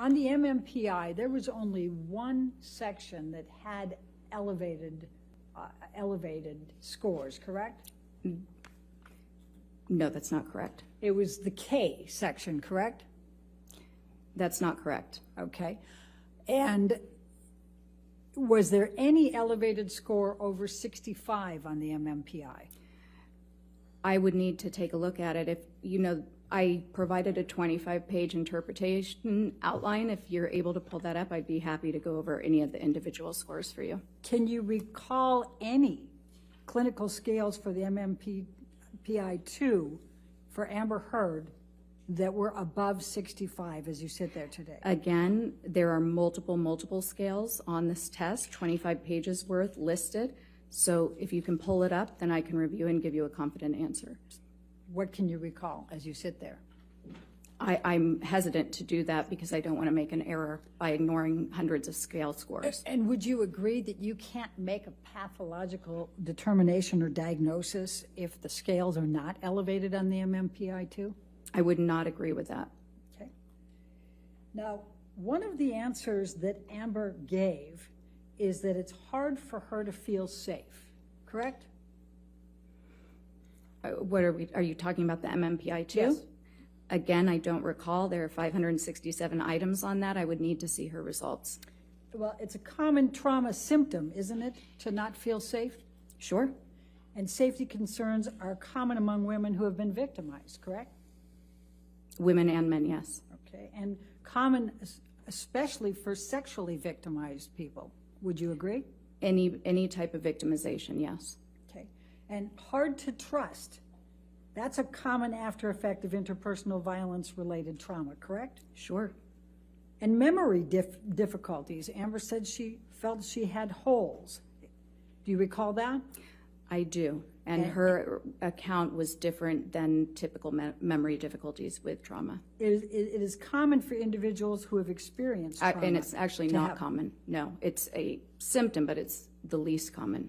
On the MMPI, there was only one section that had elevated scores, correct? No, that's not correct. It was the K section, correct? That's not correct. Okay. And was there any elevated score over 65 on the MMPI? I would need to take a look at it. If you know, I provided a 25-page interpretation outline. If you're able to pull that up, I'd be happy to go over any of the individual scores for you. Can you recall any clinical scales for the MMPI-2 for Amber Heard that were above 65 as you sit there today? Again, there are multiple scales on this test, 25 pages worth listed. So if you can pull it up, then I can review and give you a confident answer. What can you recall as you sit there? I'm hesitant to do that because I don't want to make an error by ignoring hundreds of scale scores. And would you agree that you can't make a pathological determination or diagnosis if the scales are not elevated on the MMPI-2? I would not agree with that. Okay. Now, one of the answers that Amber gave is that it's hard for her to feel safe, correct? What are you talking about the MMPI-2? Yes. Again, I don't recall. There are 567 items on that. I would need to see her results. Well, it's a common trauma symptom, isn't it, to not feel safe? Sure. And safety concerns are common among women who have been victimized, correct? Women and men, yes. Okay, and common especially for sexually victimized people. Would you agree? Any type of victimization, yes. Okay, and hard to trust. That's a common after effect of interpersonal violence-related trauma, correct? Sure. And memory difficulties. Amber said she felt she had holes. Do you recall that? I do. And her account was different than typical memory difficulties with trauma. It is common for individuals who have experienced trauma. And it's actually not common. No, it's a symptom, but it's the least common.